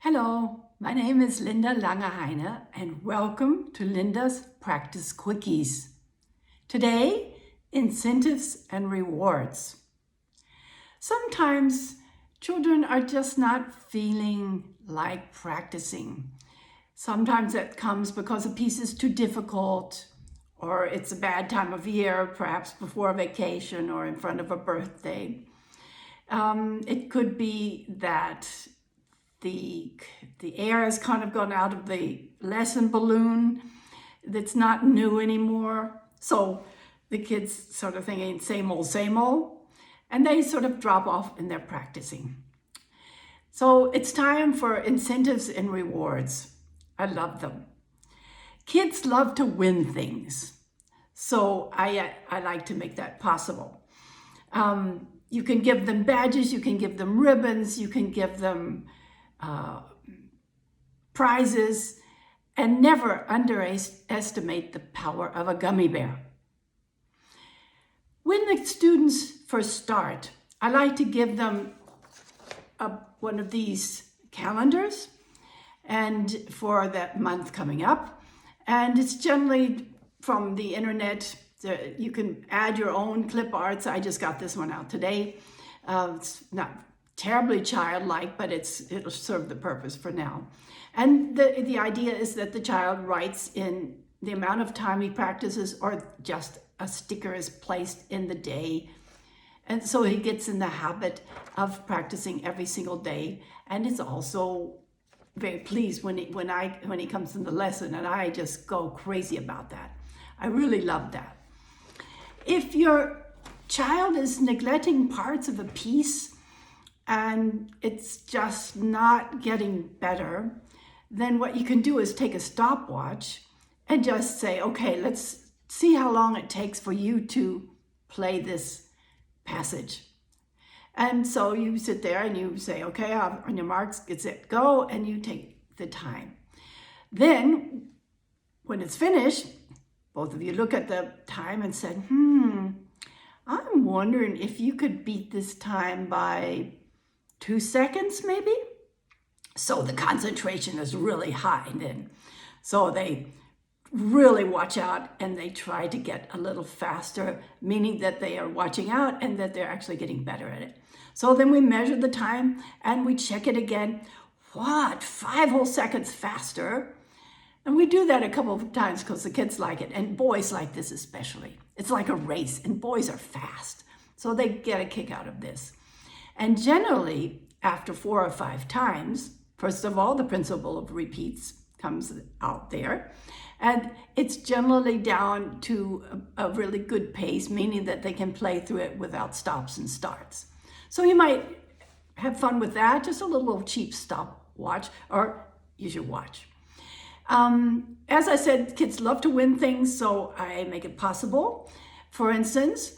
Hello, my name is Linda Langeheine and welcome to Linda's Practice Quickies. Today, incentives and rewards. Sometimes children are just not feeling like practicing. Sometimes that comes because a piece is too difficult or it's a bad time of year, perhaps before a vacation or in front of a birthday. It could be that the air has kind of gone out of the lesson balloon. That's not new anymore. So the kids sort of thinking same old, and they sort of drop off in their practicing. So it's time for incentives and rewards. I love them. Kids love to win things. So I like to make that possible. You can give them badges, you can give them ribbons, you can give them prizes, and never underestimate the power of a gummy bear. When the students first start, I like to give them one of these calendars and for that month coming up. And it's generally from the internet. You can add your own clip arts. I just got this one out today. It's not terribly childlike, but it'll serve the purpose for now. And the idea is that the child writes in the amount of time he practices, or just a sticker is placed in the day. And so he gets in the habit of practicing every single day. And is also very pleased when he comes in the lesson, and I just go crazy about that. I really love that. If your child is neglecting parts of a piece and it's just not getting better, then what you can do is take a stopwatch and just say, okay, let's see how long it takes for you to play this passage. And so you sit there and you say, okay, on your marks, get set, go, and you take the time. Then when it's finished, both of you look at the time and said, I'm wondering if you could beat this time by 2 seconds maybe? So the concentration is really high then. So they really watch out and they try to get a little faster, meaning that they are watching out and that they're actually getting better at it. So then we measure the time and we check it again. What, 5 whole seconds faster? And we do that a couple of times because the kids like it, and boys like this especially. It's like a race, and boys are fast. So they get a kick out of this. And generally, after 4 or 5 times, first of all, the principle of repeats comes out there. And it's generally down to a really good pace, meaning that they can play through it without stops and starts. So you might have fun with that, just a little cheap stopwatch, or use your watch. As I said, kids love to win things, so I make it possible. For instance,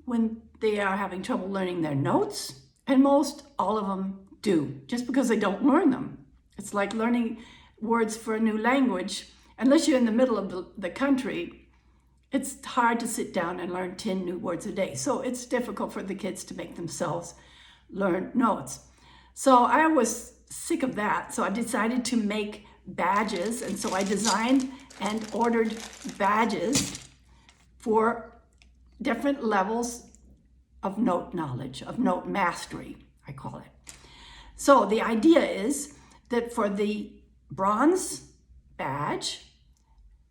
when they are having trouble learning their notes, and most all of them do, just because they don't learn them. It's like learning words for a new language. Unless you're in the middle of the country, it's hard to sit down and learn 10 new words a day. So it's difficult for the kids to make themselves learn notes. So I was sick of that, so I decided to make badges, and so I designed and ordered badges for different levels of note knowledge, of note mastery, I call it. So the idea is that for the bronze badge,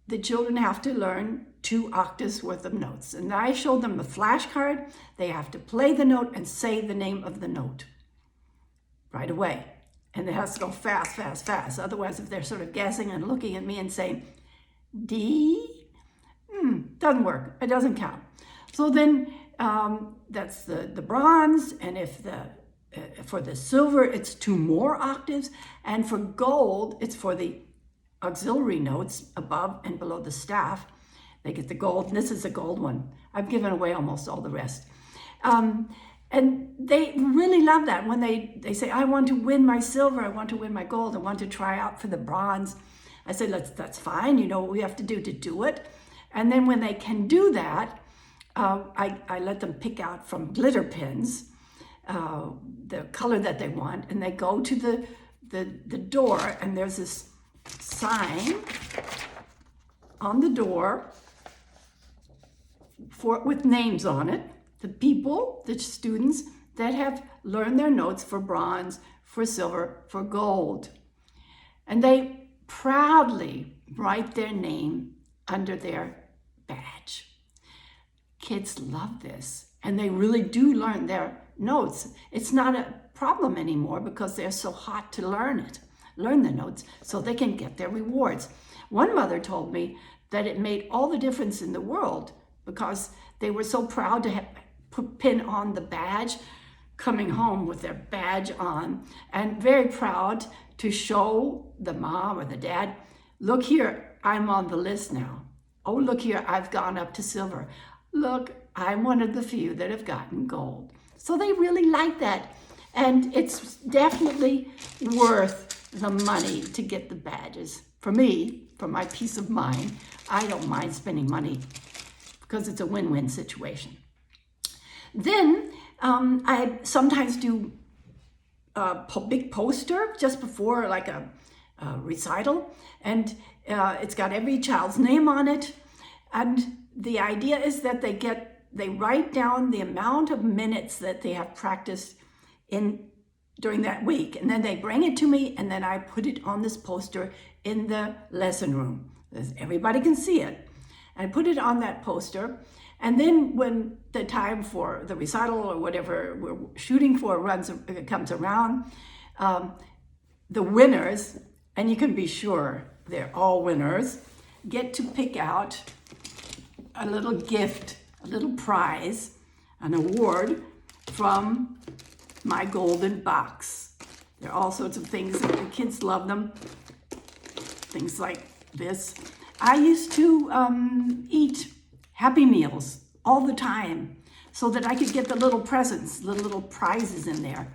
the children have to learn 2 octaves worth of notes. And I showed them the flashcard. They have to play the note and say the name of the note right away. And it has to go fast, fast, fast. Otherwise, if they're sort of guessing and looking at me and saying, D, doesn't work. It doesn't count. So then that's the bronze. And if for the silver, it's 2 more octaves. And for gold, it's for the auxiliary notes above and below the staff. They get the gold. And this is a gold one. I've given away almost all the rest. And they really love that when they say, I want to win my silver, I want to win my gold, I want to try out for the bronze. I say, that's fine, you know what we have to do it. And then when they can do that, I let them pick out from glitter pens the color that they want, and they go to the the door, and there's this sign on the door with names on it. The people, the students that have learned their notes for bronze, for silver, for gold. And they proudly write their name under their badge. Kids love this, and they really do learn their notes. It's not a problem anymore because they're so hot to learn the notes, so they can get their rewards. One mother told me that it made all the difference in the world because they were so proud to pin on the badge, coming home with their badge on, and very proud to show the mom or the dad, look here, I'm on the list now. Oh, look here, I've gone up to silver. Look, I'm one of the few that have gotten gold. So they really like that. And it's definitely worth the money to get the badges. For me, for my peace of mind, I don't mind spending money because it's a win-win situation. Then I sometimes do a big poster just before like a recital, and it's got every child's name on it. And the idea is that they write down the amount of minutes that they have practiced during that week, and then they bring it to me, and then I put it on this poster in the lesson room. Everybody can see it. I put it on that poster, and then when the time for the recital or whatever we're shooting for comes around, the winners, and you can be sure they're all winners, get to pick out a little gift, a little prize, an award from my golden box. There are all sorts of things, the kids love them. Things like this. I used to eat Happy Meals all the time so that I could get the little presents, the little prizes in there,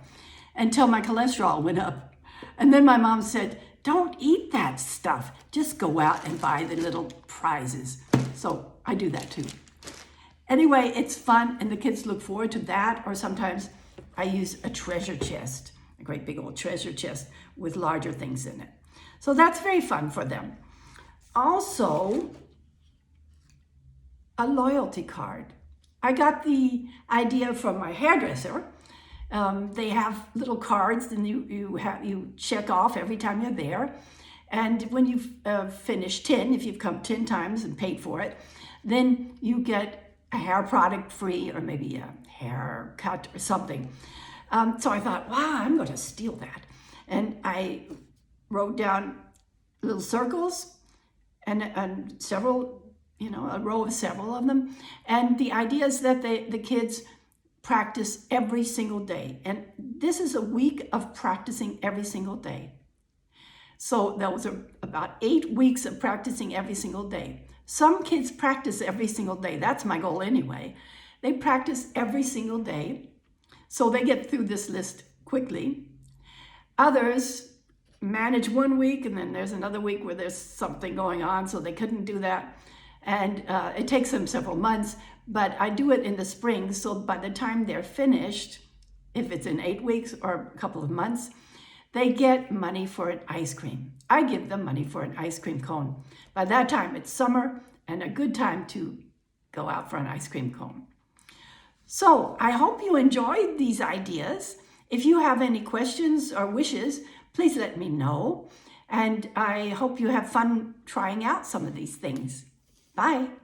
until my cholesterol went up. And then my mom said, don't eat that stuff. Just go out and buy the little prizes. So I do that too. Anyway, it's fun, and the kids look forward to that. Or sometimes I use a treasure chest, a great big old treasure chest with larger things in it. So that's very fun for them. Also, a loyalty card. I got the idea from my hairdresser. They have little cards, and you check off every time you're there. And when you've finished 10, if you've come 10 times and paid for it, then you get a hair product free, or maybe a haircut or something. So I thought, wow, I'm going to steal that. And I wrote down little circles and several, a row of several of them. And the idea is that the kids practice every single day. And this is a week of practicing every single day. So that was about 8 weeks of practicing every single day. Some kids practice every single day. That's my goal anyway. They practice every single day, so they get through this list quickly. Others manage 1 week, and then there's another week where there's something going on, so they couldn't do that. And it takes them several months, but I do it in the spring, so by the time they're finished, if it's in 8 weeks or a couple of months, they get money for an ice cream. I give them money for an ice cream cone. By that time, it's summer and a good time to go out for an ice cream cone. So I hope you enjoyed these ideas. If you have any questions or wishes, please let me know. And I hope you have fun trying out some of these things. Bye.